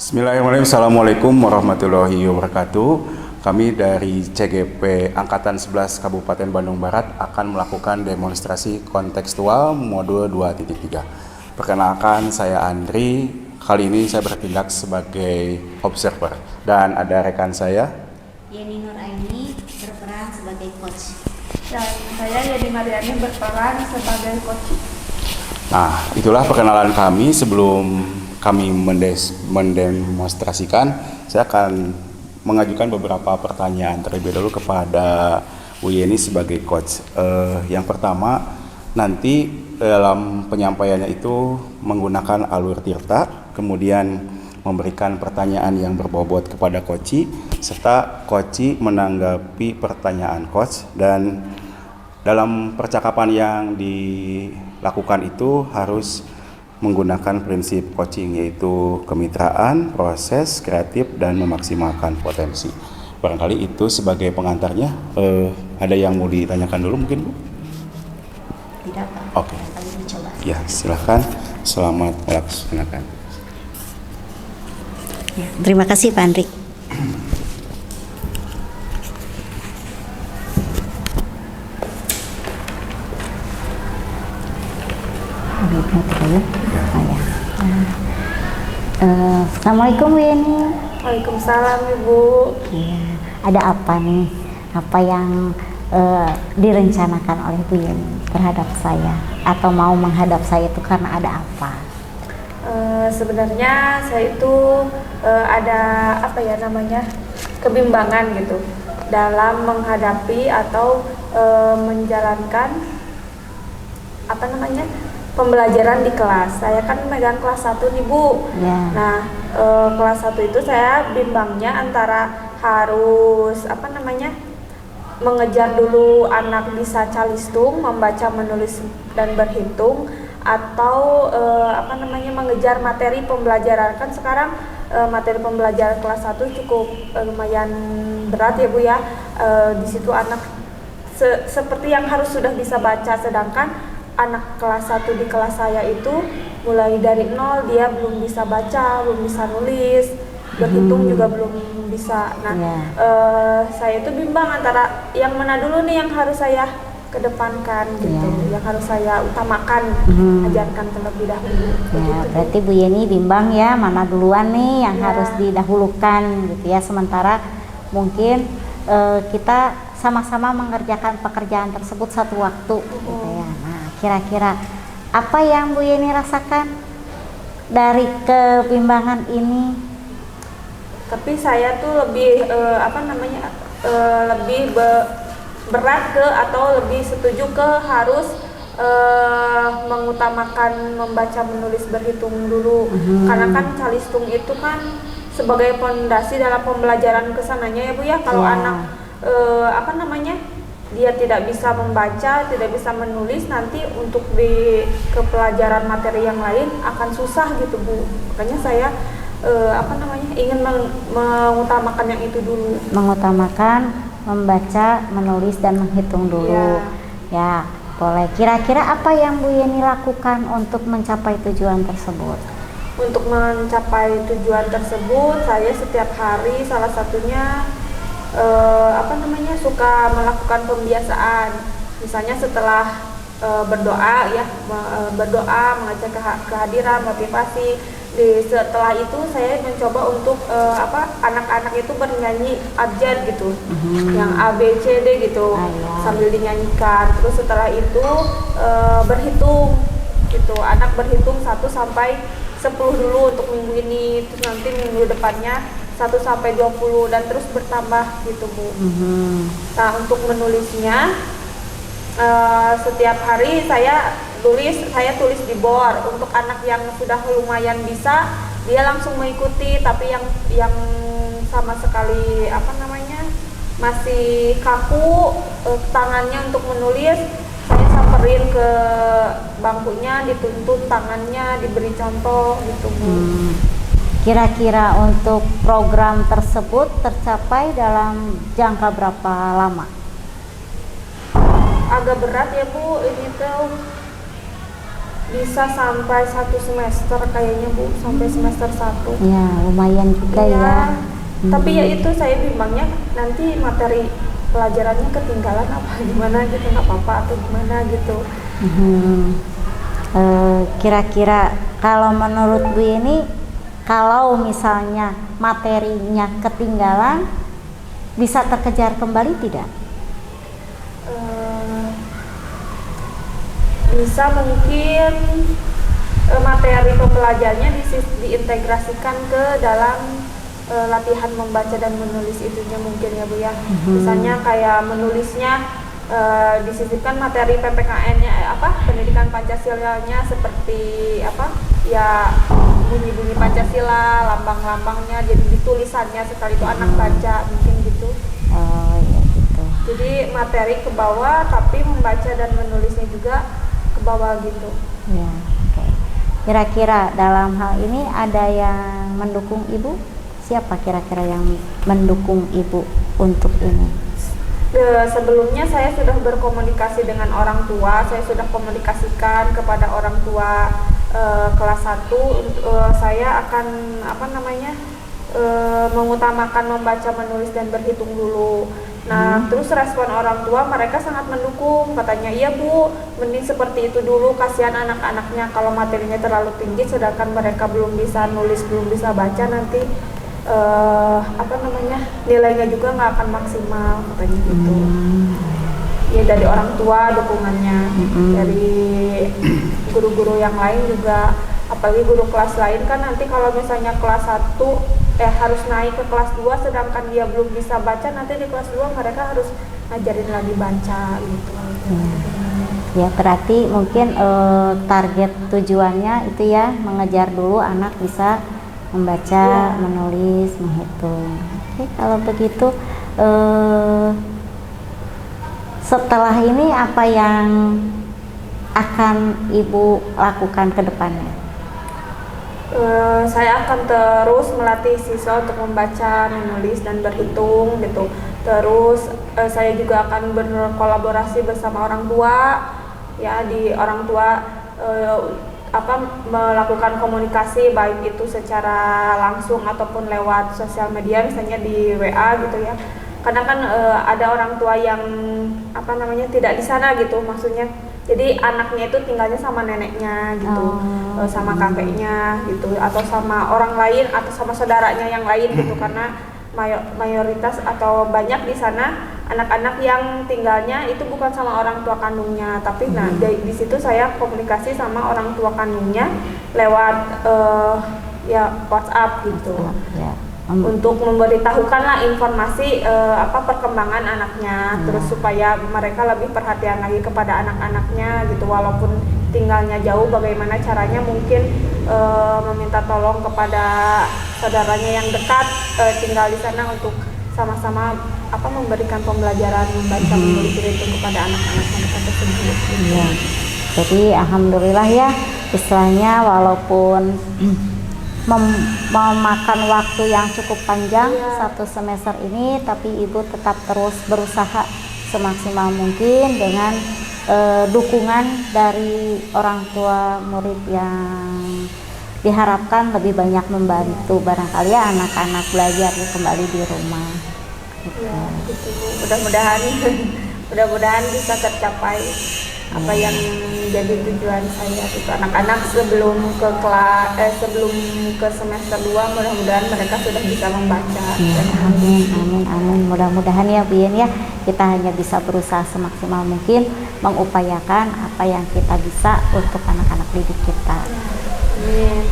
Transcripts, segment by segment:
Bismillahirrahmanirrahim. Assalamualaikum warahmatullahi wabarakatuh. Kami dari CGP Angkatan 11 Kabupaten Bandung Barat akan melakukan demonstrasi kontekstual modul 2.3. Perkenalkan, saya Andri. Kali ini saya bertindak sebagai observer dan ada rekan saya Yeni Nuraini berperan sebagai coach. Dan saya Yeni Mariani berperan sebagai coach. Nah, itulah perkenalan kami. Sebelum kami mendemonstrasikan, saya akan mengajukan beberapa pertanyaan terlebih dahulu kepada Bu Yeni sebagai coach. Yang pertama, nanti dalam penyampaiannya itu menggunakan alur tirta, kemudian memberikan pertanyaan yang berbobot kepada coach, serta coach menanggapi pertanyaan coach. Dan dalam percakapan yang dilakukan itu harus menggunakan prinsip coaching, yaitu kemitraan, proses, kreatif, dan memaksimalkan potensi. Barangkali itu sebagai pengantarnya. Ada yang mau ditanyakan dulu mungkin, Bu? Tidak, Pak. Oke. Kali ini coba. Ya, silakan. Selamat melaksanakan. Ya, terima kasih Pak Andri. Assalamualaikum Bu Yeni. Waalaikumsalam Ibu. Ya, ada apa nih? Apa yang direncanakan oleh Bu Yeni terhadap saya? Atau mau menghadap saya itu karena ada apa? Sebenarnya saya itu ada apa ya namanya, kebimbangan gitu dalam menghadapi atau menjalankan apa namanya, pembelajaran di kelas. Saya kan megang kelas 1 nih Bu. Ya. Nah, kelas 1 itu saya bimbangnya antara harus apa namanya, mengejar dulu anak bisa calistung, membaca, menulis, dan berhitung, atau apa namanya, mengejar materi pembelajaran. Kan sekarang materi pembelajaran kelas 1 cukup lumayan berat ya Bu ya. Di situ anak seperti yang harus sudah bisa baca, sedangkan anak kelas 1 di kelas saya itu mulai dari nol, dia belum bisa baca, belum bisa nulis, berhitung juga belum bisa. Nah, saya itu bimbang antara yang mana dulu nih yang harus saya kedepankan gitu, yang harus saya utamakan, ajarkan terlebih dahulu. Ya, berarti Bu Yeni bimbang ya, mana duluan nih yang harus didahulukan gitu ya. Sementara mungkin kita sama-sama mengerjakan pekerjaan tersebut satu waktu gitu ya. Nah, kira-kira apa yang Bu Yeni rasakan dari kebimbangan ini? Tapi saya tuh lebih apa namanya, lebih berat ke, atau lebih setuju ke harus mengutamakan membaca, menulis, berhitung dulu. Karena kan calistung itu kan sebagai pondasi dalam pembelajaran kesananya ya Bu ya. Kalau anak apa namanya, dia tidak bisa membaca, tidak bisa menulis, nanti untuk di kepelajaran materi yang lain akan susah gitu Bu. Makanya saya apa namanya, ingin mengutamakan yang itu dulu. Mengutamakan membaca, menulis, dan menghitung dulu. Ya, boleh. Kira-kira apa yang Bu Yeni lakukan untuk mencapai tujuan tersebut? Untuk mencapai tujuan tersebut, saya setiap hari salah satunya apa namanya, suka melakukan pembiasaan. Misalnya setelah berdoa ya, berdoa, mengajak kehadiran, motivasi. Setelah itu saya mencoba untuk apa, anak-anak itu bernyanyi abjad gitu, yang A B C D gitu, sambil dinyanyikan. Terus setelah itu berhitung gitu, anak berhitung 1 sampai 10 dulu untuk minggu ini, terus nanti minggu depannya 1 sampai 20, dan terus bertambah gitu Bu. Nah, untuk menulisnya setiap hari saya tulis di board. Untuk anak yang sudah lumayan bisa, dia langsung mengikuti, tapi yang sama sekali apa namanya, masih kaku tangannya untuk menulis, saya samperin ke bangkunya, dituntun tangannya, diberi contoh gitu Bu. Kira-kira untuk program tersebut tercapai dalam jangka berapa lama? Agak berat ya Bu, ini tuh bisa sampai 1 semester kayaknya Bu, sampai semester 1. Ya, lumayan juga Iya, ya. tapi ya itu saya bimbangnya nanti materi pelajarannya ketinggalan apa gimana gitu, nggak apa-apa atau gimana gitu. Kira-kira kalau menurut Bu ini, kalau misalnya materinya ketinggalan, bisa terkejar kembali tidak? Bisa mungkin materi pembelajarannya diintegrasikan ke dalam latihan membaca dan menulis itunya mungkin ya Bu ya. Misalnya kayak menulisnya disisipkan materi PPKN-nya pendidikan Pancasilanya seperti ya bunyi-bunyi Pancasila, lambang-lambangnya jadi di tulisannya, setelah itu anak baca mungkin gitu. Oh ya gitu. Jadi materi ke bawah tapi membaca dan menulisnya juga ke bawah gitu. Ya, oke. Kira-kira dalam hal ini ada yang mendukung Ibu? Siapa kira-kira yang mendukung Ibu untuk ini? Sebelumnya saya sudah berkomunikasi dengan orang tua, saya sudah komunikasikan kepada orang tua kelas 1, saya akan mengutamakan membaca, menulis dan berhitung dulu. Nah, terus respon orang tua mereka sangat mendukung, katanya iya Bu, mending seperti itu dulu, kasihan anak-anaknya kalau materinya terlalu tinggi sedangkan mereka belum bisa nulis, belum bisa baca, nanti nilainya juga nggak akan maksimal, katanya gitu. Ya dari orang tua dukungannya, dari guru-guru yang lain juga, apalagi guru kelas lain kan nanti kalau misalnya kelas 1 harus naik ke kelas 2 sedangkan dia belum bisa baca, nanti di kelas 2 mereka harus ngajarin lagi baca gitu. Ya berarti mungkin target tujuannya itu ya mengejar dulu anak bisa membaca, menulis, menghitung. Oke, kalau begitu setelah ini apa yang akan Ibu lakukan ke depannya? Saya akan terus melatih siswa untuk membaca, menulis dan berhitung gitu. Terus saya juga akan berkolaborasi bersama orang tua, ya di orang tua melakukan komunikasi baik itu secara langsung ataupun lewat sosial media, misalnya di WA gitu ya. Kadang kan ada orang tua yang tidak di sana gitu, maksudnya jadi anaknya itu tinggalnya sama neneknya gitu, sama kakeknya gitu, atau sama orang lain atau sama saudaranya yang lain gitu, karena mayoritas atau banyak di sana anak-anak yang tinggalnya itu bukan sama orang tua kandungnya, tapi di situ saya komunikasi sama orang tua kandungnya lewat WhatsApp gitu. Untuk memberitahukanlah informasi perkembangan anaknya, terus supaya mereka lebih perhatian lagi kepada anak-anaknya gitu, walaupun tinggalnya jauh, bagaimana caranya mungkin meminta tolong kepada saudaranya yang dekat tinggal di sana untuk sama-sama memberikan pembelajaran membaca, menulis, berhitung kepada anak-anak mereka tersebut. Ya. Jadi alhamdulillah ya, istilahnya walaupun memakan waktu yang cukup panjang 1 semester ini, tapi Ibu tetap terus berusaha semaksimal mungkin dengan dukungan dari orang tua murid yang diharapkan lebih banyak membantu barangkali ya anak-anak belajar kembali di rumah. Ya, gitu Bu. Mudah-mudahan bisa tercapai apa yang jadi tujuan saya gitu. Anak-anak sebelum ke semester 2 mudah-mudahan mereka sudah bisa membaca. Ya, amin. Mudah-mudahan ya Bu Yen ya, kita hanya bisa berusaha semaksimal mungkin mengupayakan apa yang kita bisa untuk anak-anak didik kita. Amin.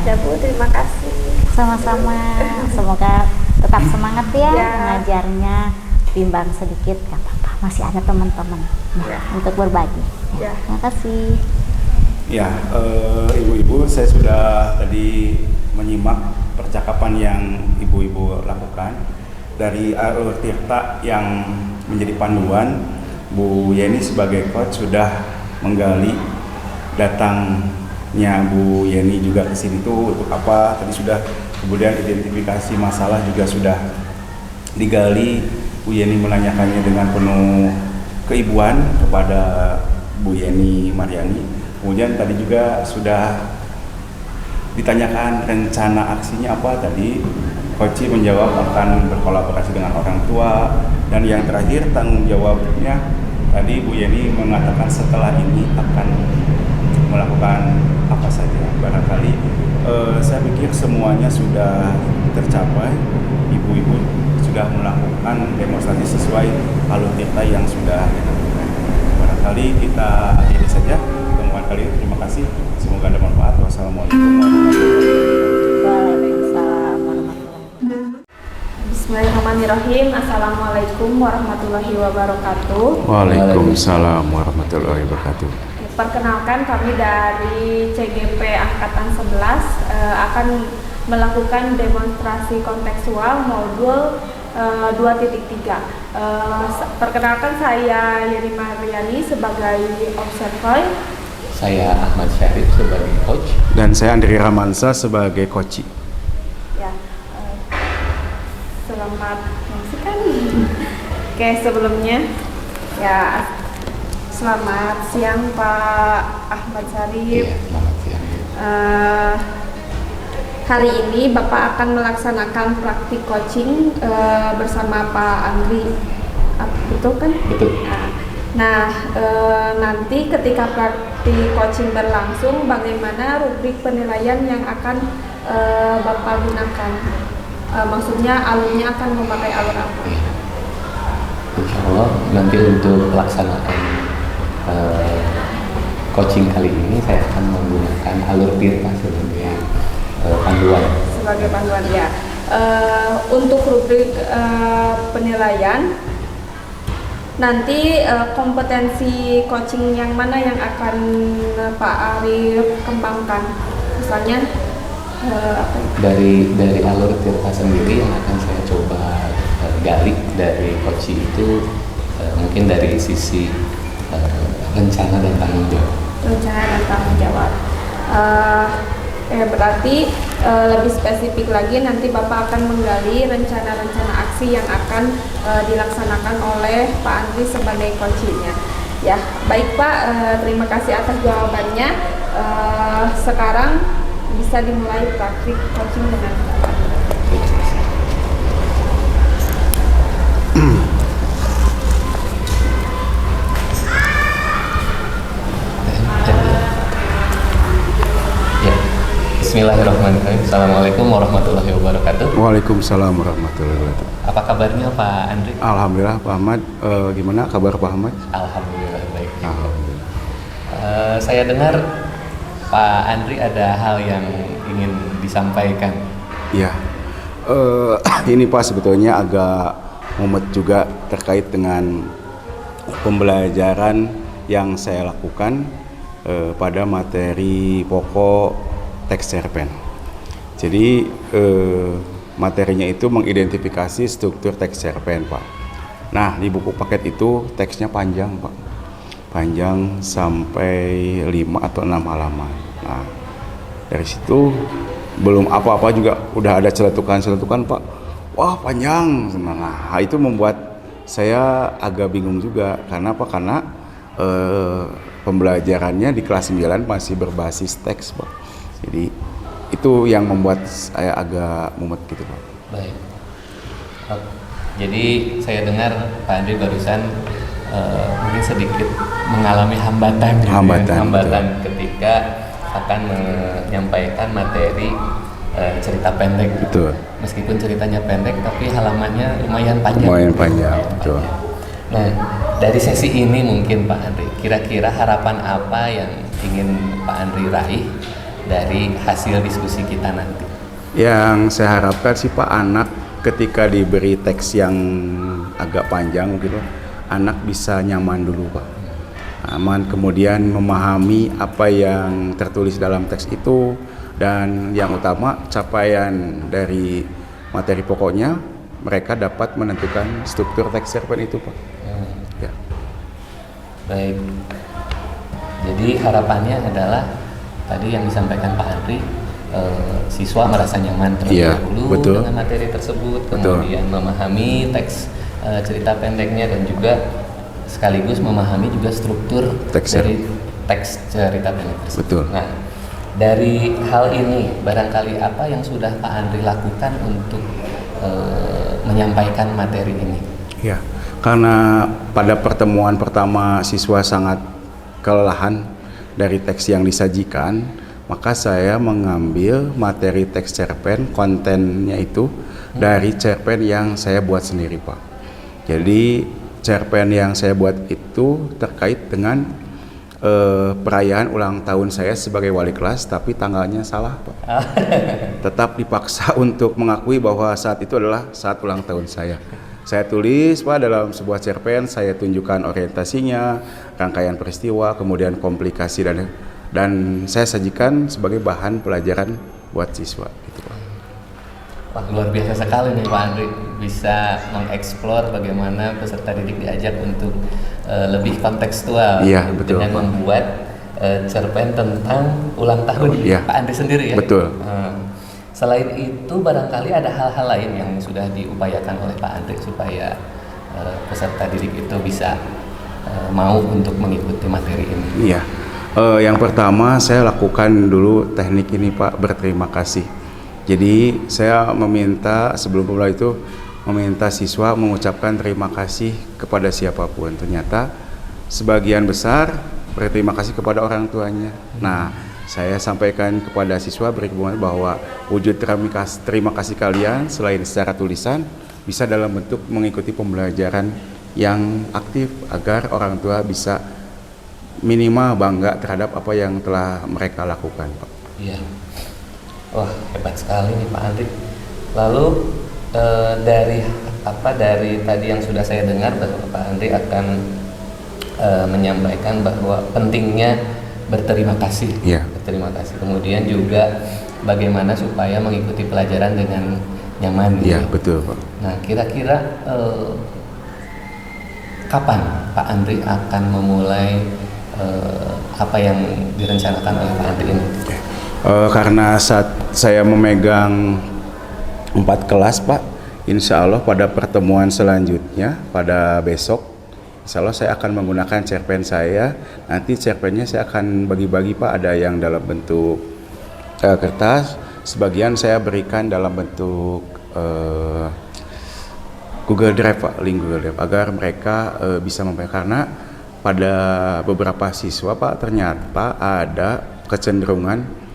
Ya Bu, terima kasih. Sama-sama. Semoga tetap semangat ya mengajarnya, bimbang sedikit gak apa-apa, masih ada teman-teman untuk berbagi. Terima kasih. Ya, ibu-ibu, saya sudah tadi menyimak percakapan yang ibu-ibu lakukan dari Alur Tirta yang menjadi panduan. Bu Yeni sebagai coach sudah menggali, datangnya Bu Yeni juga ke sini tuh untuk apa? Tadi sudah, kemudian identifikasi masalah juga sudah digali. Bu Yeni menanyakannya dengan penuh keibuan kepada Bu Yeni Mariani. Kemudian tadi juga sudah ditanyakan rencana aksinya apa tadi. Koci menjawab akan berkolaborasi dengan orang tua, dan yang terakhir tanggung jawabnya tadi Bu Yeni mengatakan setelah ini akan melakukan apa saja. Barangkali saya pikir semuanya sudah tercapai. Ibu-ibu sudah melakukan demonstrasi sesuai alur tirta yang sudah dilakukan. Barangkali kita akhiri saja pertemuan kali ini. Terima kasih. Semoga ada manfaat. Wassalamualaikum warahmatullahi wabarakatuh. Waalaikumsalam warahmatullahi wabarakatuh. Bismillahirrahmanirrahim. Assalamualaikum warahmatullahi wabarakatuh. Waalaikumsalam warahmatullahi wabarakatuh. Perkenalkan, kami dari CGP Angkatan 11 akan melakukan demonstrasi kontekstual modul 2.3. Perkenalkan, saya Yeni Mariani sebagai observer. Saya Ahmad Syarif sebagai coach. Dan saya Andri Ramansa sebagai koci. Ya, selamat menyaksikan. Oke, sebelumnya ya selamat siang Pak Ahmad Syarif. Iya, selamat siang. Hari ini Bapak akan melaksanakan praktik coaching bersama Pak Andri. Betul kan? Betul. Nah, nanti ketika praktik coaching berlangsung, bagaimana rubrik penilaian yang akan Bapak gunakan? Maksudnya alurnya akan memakai alur apa? Insya Allah nanti untuk pelaksanaan coaching kali ini saya akan menggunakan alur tirta sebagai panduan. Sebagai panduan ya. Untuk rubrik penilaian, nanti kompetensi coaching yang mana yang akan Pak Arif kembangkan? Misalnya Dari alur tirta sendiri yang akan saya coba gali dari coaching itu mungkin dari sisi rencana dan tanggung jawab. Rencana dan tanggung jawab. Berarti lebih spesifik lagi nanti Bapak akan menggali rencana-rencana aksi yang akan dilaksanakan oleh Pak Andri sebagai coachingnya. Ya, baik Pak, terima kasih atas jawabannya. Sekarang bisa dimulai praktik coaching dengan Bapak. Bismillahirrahmanirrahim. Assalamualaikum warahmatullahi wabarakatuh. Waalaikumsalam warahmatullahi wabarakatuh. Apa kabarnya Pak Andri? Alhamdulillah Pak Ahmad. Gimana kabar Pak Ahmad? Alhamdulillah baik. Alhamdulillah. Saya dengar Pak Andri ada hal yang ingin disampaikan. Ya, ini Pak sebetulnya agak mumet juga terkait dengan pembelajaran yang saya lakukan pada materi pokok teks cerpen. Jadi materinya itu mengidentifikasi struktur teks cerpen Pak. Nah di buku paket itu teksnya panjang Pak, panjang sampai 5 atau 6 halaman. Nah dari situ belum apa-apa juga udah ada celetukan Pak. Wah panjang. Nah itu membuat saya agak bingung juga. Karena apa? Karena pembelajarannya di kelas 9 masih berbasis teks Pak. Jadi itu yang membuat saya agak mumet gitu Pak. Baik. Jadi saya dengar Pak Andri barusan mungkin sedikit mengalami hambatan ketika akan menyampaikan materi cerita pendek. Betul. Meskipun ceritanya pendek tapi halamannya lumayan panjang. Lumayan panjang, betul. Nah, dari sesi ini mungkin Pak Andri, kira-kira harapan apa yang ingin Pak Andri raih dari hasil diskusi kita nanti? Yang saya harapkan sih Pak, anak ketika diberi teks yang agak panjang gitu, anak bisa nyaman dulu Pak. Aman, kemudian memahami apa yang tertulis dalam teks itu, dan yang utama capaian dari materi pokoknya mereka dapat menentukan struktur teks cerpen itu Pak. Ya. Baik. Jadi harapannya adalah tadi yang disampaikan Pak Andri, siswa merasa nyaman terlebih dahulu dengan materi tersebut, kemudian memahami teks cerita pendeknya dan juga sekaligus memahami juga struktur teks dari teks cerita pendek tersebut. Betul. Nah, dari hal ini barangkali apa yang sudah Pak Andri lakukan untuk menyampaikan materi ini? Ya, karena pada pertemuan pertama siswa sangat kelelahan dari teks yang disajikan, maka saya mengambil materi teks cerpen, kontennya itu dari cerpen yang saya buat sendiri, Pak. Jadi cerpen yang saya buat itu terkait dengan perayaan ulang tahun saya sebagai wali kelas, tapi tanggalnya salah, Pak. Tetap dipaksa untuk mengakui bahwa saat itu adalah saat ulang tahun saya. Saya tulis, Pak, dalam sebuah cerpen, saya tunjukkan orientasinya, rangkaian peristiwa, kemudian komplikasi dan saya sajikan sebagai bahan pelajaran buat siswa. Gitu, Pak. Wah, luar biasa sekali nih Pak Andri, bisa mengeksplor bagaimana peserta didik diajak untuk lebih kontekstual, iya, betul, dengan Pak. membuat cerpen tentang ulang tahun iya, Pak Andri sendiri ya. Betul. Selain itu barangkali ada hal-hal lain yang sudah diupayakan oleh Pak Andri supaya peserta didik itu bisa mau untuk mengikuti materi ini. Iya. Yang pertama saya lakukan dulu teknik ini, Pak, berterima kasih. Jadi saya meminta sebelum mulai itu meminta siswa mengucapkan terima kasih kepada siapapun. Ternyata sebagian besar berterima kasih kepada orang tuanya. Nah, saya sampaikan kepada siswa berhubungan bahwa wujud terima kasih kalian selain secara tulisan bisa dalam bentuk mengikuti pembelajaran yang aktif agar orang tua bisa minimal bangga terhadap apa yang telah mereka lakukan, Pak. Iya. Wah, hebat sekali nih Pak Andri. Lalu dari tadi yang sudah saya dengar bahwa Pak Andri akan menyampaikan bahwa pentingnya berterima kasih. Iya. Berterima kasih. Kemudian juga bagaimana supaya mengikuti pelajaran dengan nyaman. Iya, betul, Pak. Nah, kira-kira kapan Pak Andri akan memulai apa yang direncanakan oleh Pak Andri ini? Karena saat saya memegang 4 kelas, Pak, insya Allah pada pertemuan selanjutnya pada besok, insya Allah saya akan menggunakan cerpen saya. Nanti cerpennya saya akan bagi-bagi, Pak. Ada yang dalam bentuk kertas, sebagian saya berikan dalam bentuk Google Drive, Pak, link Google Drive, agar mereka bisa membaca. Karena pada beberapa siswa, Pak, ternyata ada kecenderungan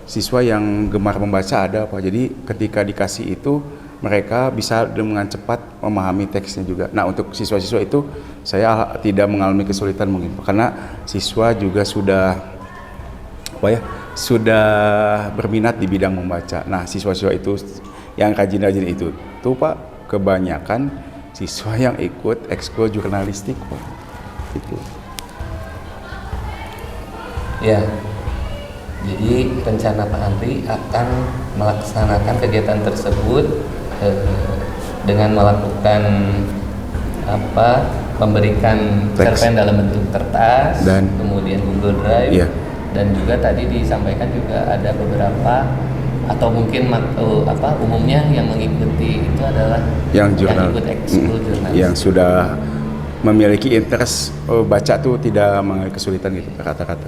siswa yang gemar membaca ada, Pak. Jadi ketika dikasih itu mereka bisa dengan cepat memahami teksnya juga. Nah, untuk siswa-siswa itu saya tidak mengalami kesulitan mungkin, Pak, karena siswa juga sudah berminat di bidang membaca. Nah, siswa-siswa itu yang rajin-rajin itu tuh, Pak, kebanyakan siswa yang ikut ekskul jurnalistik, Pak. Gitu. Ya. Jadi rencana Pak Andri akan melaksanakan kegiatan tersebut dengan melakukan memberikan cerpen dalam bentuk kertas dan kemudian Google Drive, iya. Dan juga tadi disampaikan juga ada beberapa atau mungkin umumnya yang mengikuti itu adalah yang ikut ekskul jurnalistik, yang sudah memiliki interest baca tuh tidak mengalami kesulitan gitu kata-kata.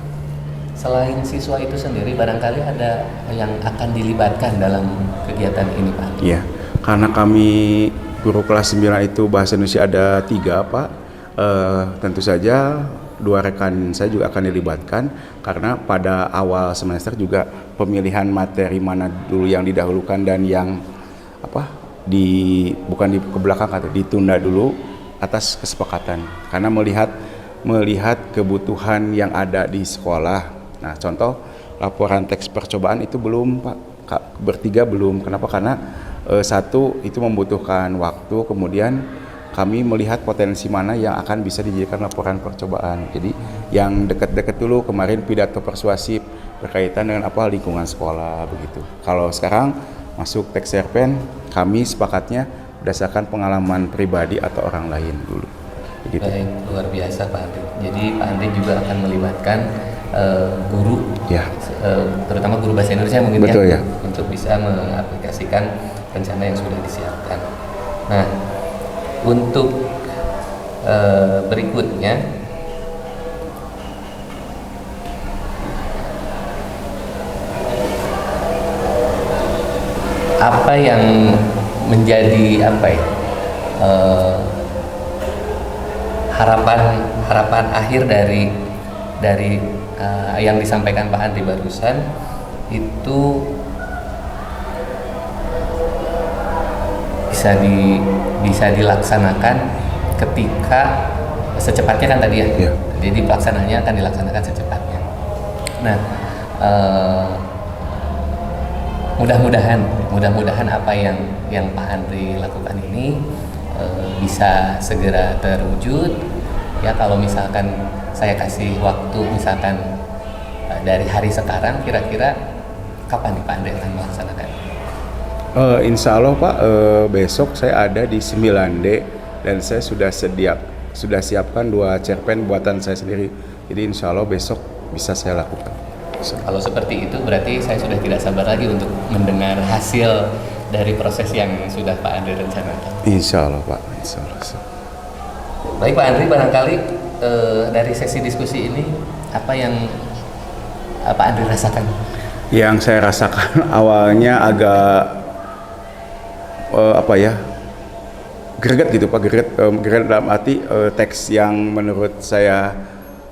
Selain siswa itu sendiri, barangkali ada yang akan dilibatkan dalam kegiatan ini, Pak? Iya, karena kami guru kelas 9 itu bahasa Indonesia ada 3, Pak. Tentu saja 2 rekan saya juga akan dilibatkan, karena pada awal semester juga pemilihan materi mana dulu yang didahulukan dan yang bukan di ke belakang, ditunda dulu atas kesepakatan. Karena melihat kebutuhan yang ada di sekolah. Nah, contoh laporan teks percobaan itu belum, Pak, bertiga belum. Kenapa? Karena satu itu membutuhkan waktu, kemudian kami melihat potensi mana yang akan bisa dijadikan laporan percobaan. Jadi yang dekat-dekat dulu kemarin pidato persuasif berkaitan dengan lingkungan sekolah begitu. Kalau sekarang masuk teks cerpen, kami sepakatnya berdasarkan pengalaman pribadi atau orang lain dulu. Begitu. Baik, luar biasa Pak Andri. Jadi Pak Andri juga akan melibatkan guru, ya. Terutama guru bahasa Indonesia mungkin. Betul, ya, untuk bisa mengaplikasikan rencana yang sudah disiapkan. Nah, untuk berikutnya apa yang menjadi apa ya harapan akhir dari yang disampaikan Pak Andri barusan itu bisa dilaksanakan ketika secepatnya kan tadi ya. Iya. Jadi pelaksanaannya akan dilaksanakan secepatnya. Nah, mudah-mudahan apa yang Pak Andri lakukan ini bisa segera terwujud. Ya, kalau misalkan saya kasih waktu misalkan dari hari sekarang, kira-kira kapan nih Pak Andri akan melaksanakan? Insya Allah Pak, besok saya ada di 9D dan saya sudah siapkan 2 cerpen buatan saya sendiri. Jadi insya Allah besok bisa saya lakukan. Kalau seperti itu berarti saya sudah tidak sabar lagi untuk mendengar hasil dari proses yang sudah Pak Andri rencanakan. Insya Allah Pak, insya Allah. Baik Pak Andri, barangkali dari sesi diskusi ini apa yang Pak Andri rasakan? Yang saya rasakan awalnya agak greget gitu Pak, greget dalam arti teks yang menurut saya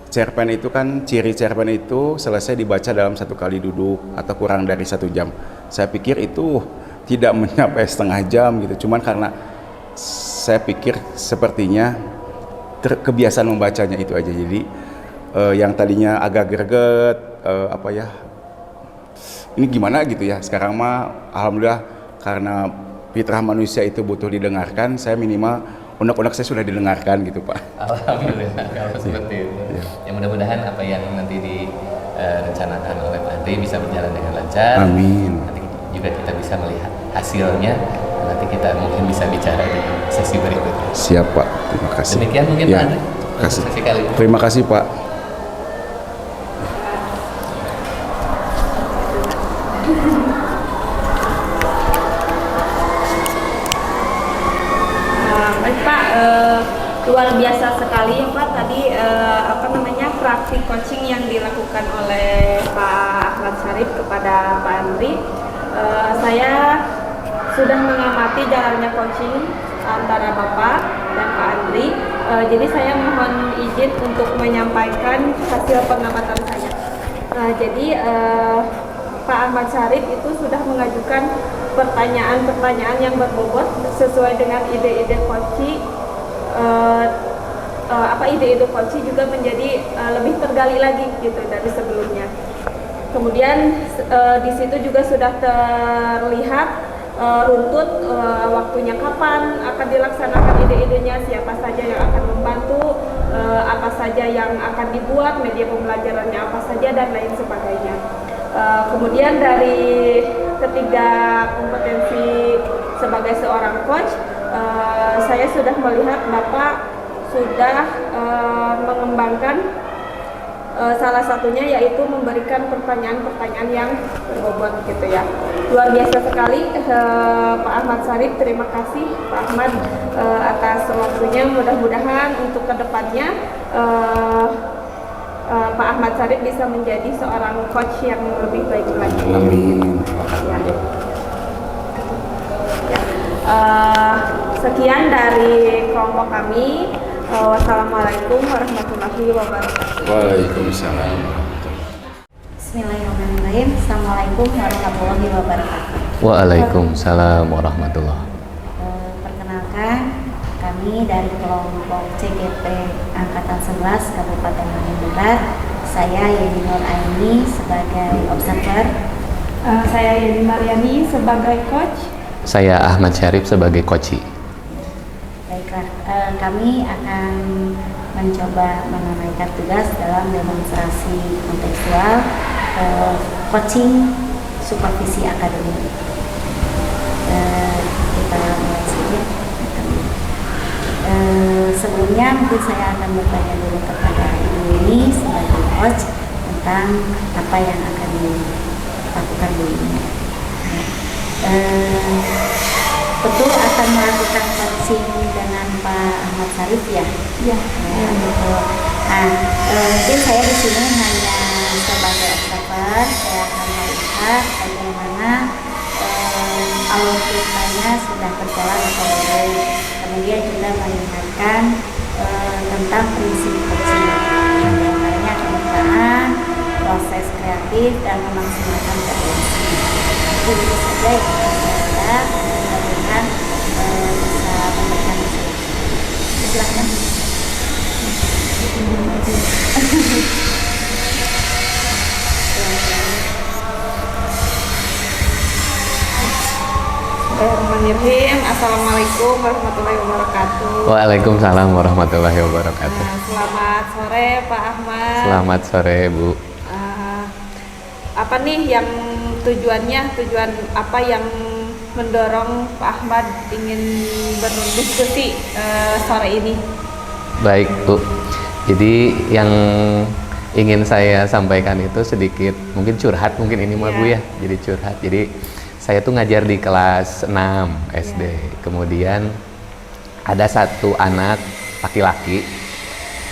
cerpen itu kan, ciri cerpen itu selesai dibaca dalam 1 kali duduk atau kurang dari 1 jam. Saya pikir itu tidak mencapai setengah jam gitu, cuman karena saya pikir sepertinya kebiasaan membacanya itu aja, jadi yang tadinya agak greget ini gimana gitu ya, sekarang mah alhamdulillah karena fitrah manusia itu butuh didengarkan, saya minimal unek-unek saya sudah didengarkan gitu Pak. Alhamdulillah kalau seperti itu. Ya mudah-mudahan apa yang nanti direncanakan oleh Pak Andri bisa berjalan dengan lancar. Amin. Nanti juga kita bisa melihat hasilnya. Nanti kita mungkin bisa bicara di sesi berikutnya. Siap Pak, terima kasih. Demikian mungkin ya, Pak Andri. Terima kasih. Sesi kali ini. Terima kasih Pak. Baik Pak, luar biasa sekali ya Pak tadi praktik coaching yang dilakukan oleh Pak Ahmad Syarif kepada Pak Andri. Saya sudah mengamati jalannya coaching antara Bapak dan Pak Andri. Jadi saya mohon izin untuk menyampaikan hasil pengamatan saya. Pak Ahmad Syarif itu sudah mengajukan pertanyaan-pertanyaan yang berbobot sesuai dengan ide-ide coaching. Ide-ide coaching juga menjadi lebih tergali lagi gitu dari sebelumnya. Kemudian di situ juga sudah terlihat runtut waktunya kapan akan dilaksanakan ide-idenya, siapa saja yang akan membantu, apa saja yang akan dibuat, media pembelajarannya apa saja dan lain sebagainya. Kemudian dari ketiga kompetensi sebagai seorang coach, saya sudah melihat Bapak sudah mengembangkan salah satunya yaitu memberikan pertanyaan-pertanyaan yang berbobot gitu ya. Luar biasa sekali Pak Ahmad Syarif, terima kasih Pak Ahmad atas waktunya. Mudah-mudahan untuk kedepannya Pak Ahmad Syarif bisa menjadi seorang coach yang lebih baik lagi. Amin. Sekian dari kelompok kami. Wassalamualaikum warahmatullahi wabarakatuh. Waalaikumsalam. Bismillahirrahmanirrahim. Assalamualaikum warahmatullahi wabarakatuh. Waalaikumsalam warahmatullahi. Perkenalkan, kami dari kelompok CGP Angkatan 11 Kabupaten Bandung Barat. Saya Yeni Nur Aini sebagai observer. Saya Yeni Mariani sebagai coach. Saya Ahmad Syarif sebagai coach. Baiklah, kami akan mencoba menunaikan tugas dalam demonstrasi kontekstual coaching supervisi akademik. Kita mulai saja. Sebelumnya mungkin saya akan bertanya dulu kepada Ibu ini sebagai coach tentang apa yang akan dilakukan Bu ini. Betul akan melakukan coaching dengan Pak Ahmad Syarif ya? Ya. Betul. Nah, mungkin saya di sini hanya sebagai observer, saya akan melihat bagaimana alur ceritanya sudah berjalan atau belum. Kemudian juga mengingatkan tentang prinsip coaching, diantaranya kebukaan, proses kreatif, dan memaksimalkan potensi. Itu saja yang saya mudah-mudahan bisa memberikan silakan. Bismillahirrahmanirrahim. Assalamualaikum warahmatullahi wabarakatuh. Waalaikumsalam warahmatullahi wabarakatuh. Selamat sore Pak Ahmad. Selamat sore Bu. Apa nih yang tujuan apa yang mendorong Pak Ahmad ingin berdiskusi sore ini? Baik Bu. Jadi yang ingin saya sampaikan itu sedikit mungkin curhat mungkin ini mah Bu ya. Jadi curhat. Jadi saya tuh ngajar di kelas 6 SD. Kemudian ada satu anak laki-laki,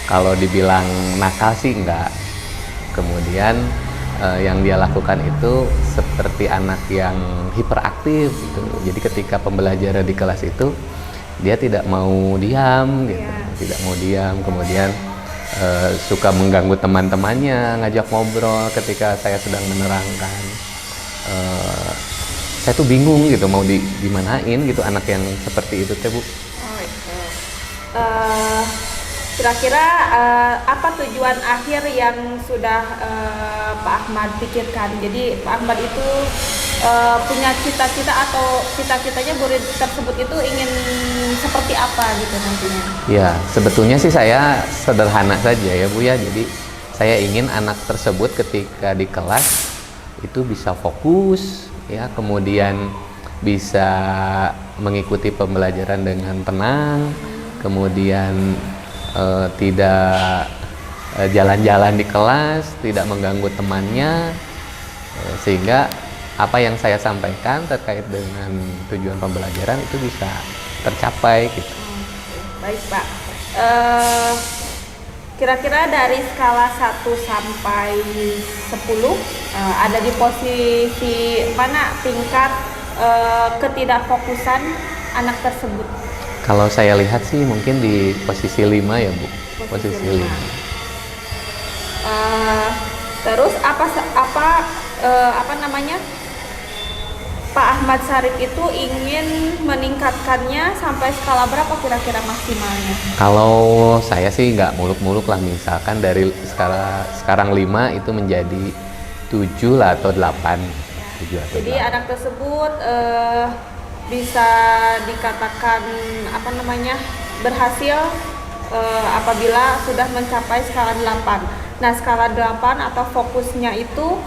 kalau dibilang nakal sih enggak. Kemudian yang dia lakukan itu seperti anak yang hiperaktif gitu. Jadi ketika pembelajaran di kelas itu dia tidak mau diam gitu, tidak mau diam. Kemudian suka mengganggu teman-temannya, ngajak ngobrol ketika saya sedang menerangkan. Saya tuh bingung gitu mau dimanain gitu anak yang seperti itu teh Bu. Oh itu. Kira-kira apa tujuan akhir yang sudah Pak Ahmad pikirkan? Jadi Pak Ahmad itu punya cita-cita atau cita-citanya murid tersebut itu ingin seperti apa gitu nantinya? Ya sebetulnya sih saya sederhana saja ya Bu ya. Jadi saya ingin anak tersebut ketika di kelas itu bisa fokus ya, kemudian bisa mengikuti pembelajaran dengan tenang, kemudian tidak jalan-jalan di kelas, tidak mengganggu temannya, sehingga apa yang saya sampaikan terkait dengan tujuan pembelajaran itu bisa tercapai gitu. Baik Pak. Kira-kira dari skala 1 sampai 10 ada di posisi mana tingkat ketidakfokusan anak tersebut? Kalau saya lihat sih mungkin di posisi 5 ya Bu. Posisi 5. Terus apa namanya? Pak Ahmad Syarif itu ingin meningkatkannya sampai skala berapa kira-kira maksimalnya? Kalau saya sih nggak muluk-muluk lah, misalkan dari sekarang 5 itu menjadi 7 lah atau 8. 7 atau Jadi 8. anak tersebut bisa dikatakan apa namanya berhasil apabila sudah mencapai skala 8. Nah skala 8 atau fokusnya itu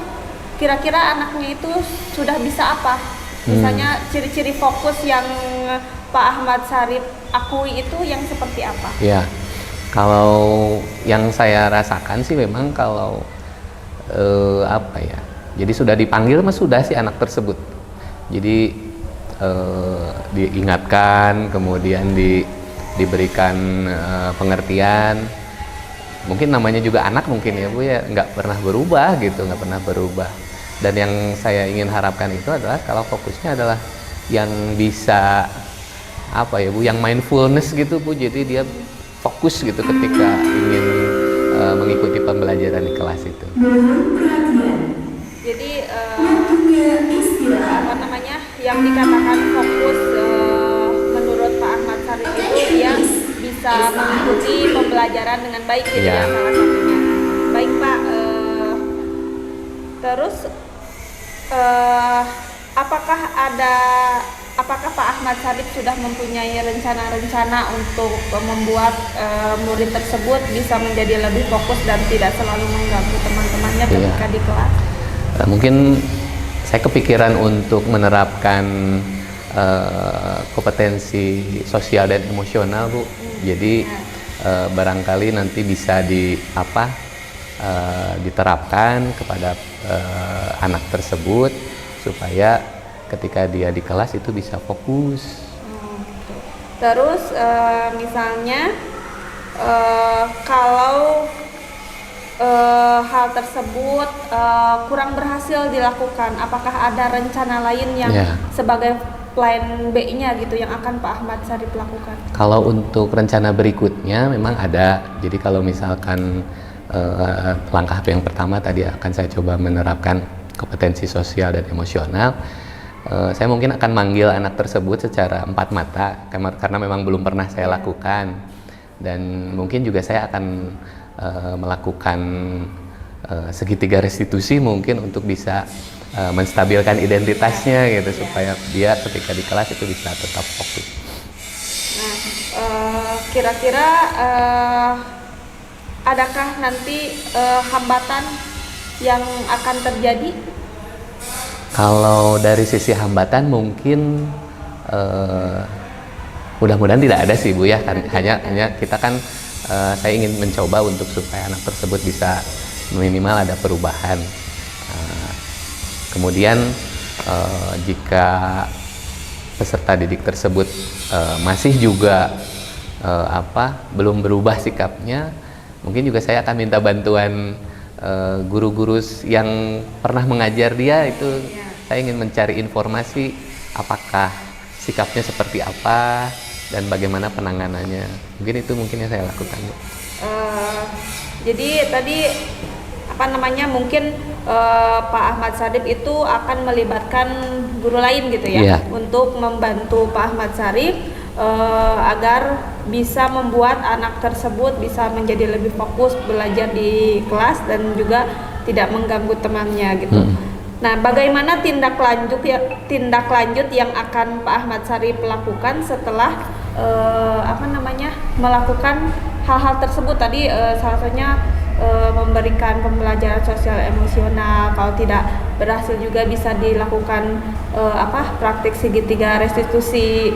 kira-kira anaknya itu sudah bisa apa? Misalnya ciri-ciri fokus yang Pak Ahmad Syarif akui itu yang seperti apa? Ya, kalau yang saya rasakan sih memang kalau apa ya, jadi sudah dipanggil mas sudah sih anak tersebut. Jadi diingatkan, kemudian diberikan pengertian. Mungkin namanya juga anak mungkin ya Bu ya, nggak pernah berubah gitu, nggak pernah berubah. Dan yang saya ingin harapkan itu adalah kalau fokusnya adalah yang bisa apa ya Bu, yang mindfulness gitu Bu. Jadi dia fokus gitu ketika ingin mengikuti pembelajaran di kelas itu. Jadi apa namanya yang dikatakan fokus menurut Pak Ahmad Syarif itu dia bisa mengikuti pembelajaran dengan baik gitu ya salah satunya. Baik Pak. Terus apakah Pak Ahmad Syarif sudah mempunyai rencana-rencana untuk membuat murid tersebut bisa menjadi lebih fokus dan tidak selalu mengganggu teman-temannya ketika di kelas? Mungkin saya kepikiran untuk menerapkan kompetensi sosial dan emosional Bu. Jadi barangkali nanti bisa diterapkan kepada anak tersebut supaya ketika dia di kelas itu bisa fokus. Terus misalnya kalau hal tersebut kurang berhasil dilakukan, apakah ada rencana lain yang sebagai plan B-nya gitu yang akan Pak Ahmad Syarif lakukan? Kalau untuk rencana berikutnya memang ada. Jadi kalau misalkan langkah yang pertama tadi akan saya coba menerapkan kompetensi sosial dan emosional. Saya mungkin akan manggil anak tersebut secara empat mata karena memang belum pernah saya lakukan, dan mungkin juga saya akan melakukan segitiga restitusi mungkin untuk bisa menstabilkan identitasnya gitu, supaya dia ketika di kelas itu bisa tetap fokus. Nah, kira-kira adakah nanti hambatan yang akan terjadi? Kalau dari sisi hambatan mungkin mudah-mudahan tidak ada sih Bu ya, hanya kita kan saya ingin mencoba untuk supaya anak tersebut bisa minimal ada perubahan. Kemudian jika peserta didik tersebut masih juga belum berubah sikapnya, mungkin juga saya akan minta bantuan guru-guru yang pernah mengajar dia itu. Saya ingin mencari informasi apakah sikapnya seperti apa dan bagaimana penanganannya. Mungkin yang saya lakukan. Jadi tadi mungkin Pak Ahmad Syarif itu akan melibatkan guru lain gitu ya, untuk membantu Pak Ahmad Syarif agar bisa membuat anak tersebut bisa menjadi lebih fokus belajar di kelas dan juga tidak mengganggu temannya gitu. Nah, bagaimana tindak lanjut yang akan Pak Ahmad Syarif lakukan setelah melakukan hal-hal tersebut tadi, salah satunya memberikan pembelajaran sosial emosional. Kalau tidak berhasil juga bisa dilakukan praktik segitiga restitusi,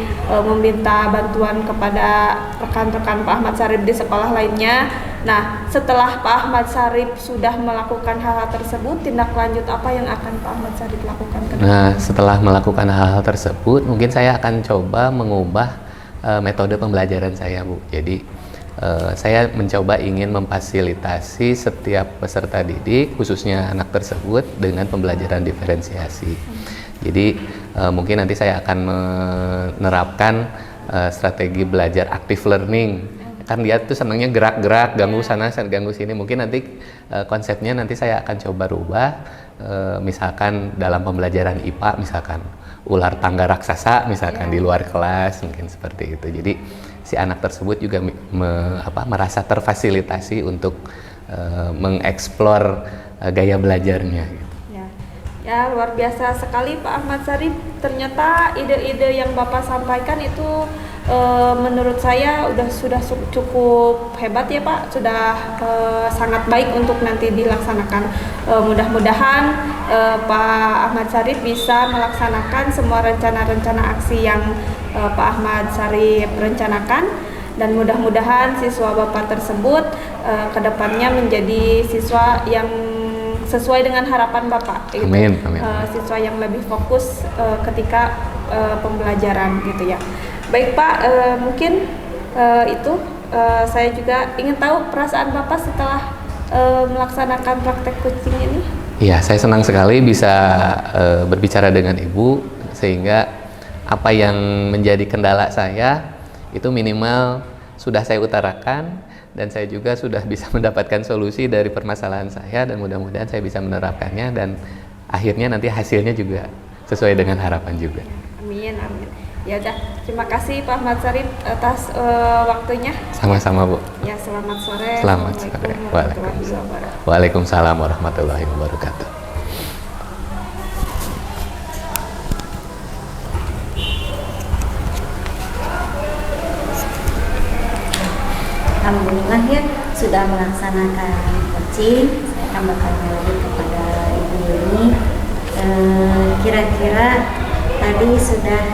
meminta bantuan kepada rekan-rekan Pak Ahmad Syarif di sekolah lainnya. Nah, setelah Pak Ahmad Syarif sudah melakukan hal-hal tersebut, tindak lanjut apa yang akan Pak Ahmad Syarif lakukan? Nah, setelah melakukan hal-hal tersebut, mungkin saya akan coba mengubah metode pembelajaran saya, Bu. Jadi saya mencoba ingin memfasilitasi setiap peserta didik, khususnya anak tersebut, dengan pembelajaran diferensiasi. Jadi mungkin nanti saya akan menerapkan strategi belajar active learning. Kan dia tuh senangnya gerak-gerak, ganggu sana, ganggu sini. Mungkin nanti konsepnya nanti saya akan coba rubah. Misalkan dalam pembelajaran IPA, misalkan ular tangga raksasa, misalkan di luar kelas, mungkin seperti itu. Jadi si anak tersebut juga merasa terfasilitasi untuk mengeksplor gaya belajarnya. Gitu. Ya, luar biasa sekali Pak Ahmad Syarif. Ternyata ide-ide yang Bapak sampaikan itu menurut saya sudah cukup hebat ya Pak, sudah sangat baik untuk nanti dilaksanakan. Mudah-mudahan Pak Ahmad Syarif bisa melaksanakan semua rencana-rencana aksi yang Pak Ahmad Syarif rencanakan, dan mudah-mudahan siswa Bapak tersebut kedepannya menjadi siswa yang sesuai dengan harapan Bapak. Gitu. Amin. Siswa yang lebih fokus ketika pembelajaran gitu ya. Baik Pak, mungkin itu saya juga ingin tahu perasaan Bapak setelah melaksanakan praktek coaching ini. Iya, saya senang sekali bisa berbicara dengan Ibu, sehingga apa yang menjadi kendala saya itu minimal sudah saya utarakan, dan saya juga sudah bisa mendapatkan solusi dari permasalahan saya, dan mudah-mudahan saya bisa menerapkannya dan akhirnya nanti hasilnya juga sesuai dengan harapan juga. Amin. Ya udah, terima kasih Pak Ahmad Syarif atas waktunya. Sama-sama Bu. Ya, selamat sore. Selamat sore. Waalaikumsalam warahmatullahi wabarakatuh. Alhamdulillah ya, sudah melaksanakan coaching. Saya akan bertanya lagi kepada Ibu Yuni. Kira-kira tadi sudah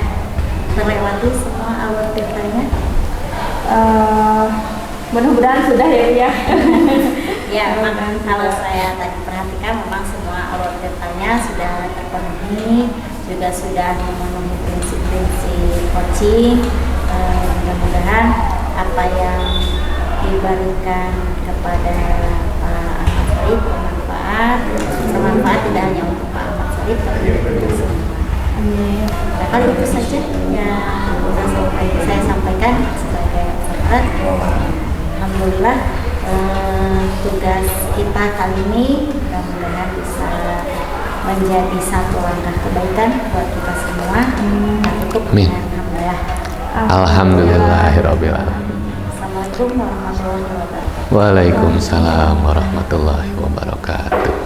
terlewati semua alur datanya? Mudah-mudahan sudah ya. Ya, memang kalau saya tadi perhatikan memang semua alur datanya sudah terpenuhi, juga sudah memenuhi prinsip-prinsip coaching. Mudah-mudahan apa yang diberikan kepada Pak Ahmad Syarif bermanfaat tidak hanya untuk Pak Ahmad Syarif tapi untuk kita semua. Kali itu saja yang saya sampaikan sebagai peserta. Alhamdulillah tugas kita kali ini mudah-mudahan bisa menjadi satu langkah kebaikan buat kita semua. Amin. Alhamdulillah. Alhamdulillahirabbil alamin. Assalamualaikum warahmatullahi wabarakatuh. Waalaikumsalam warahmatullahi wabarakatuh.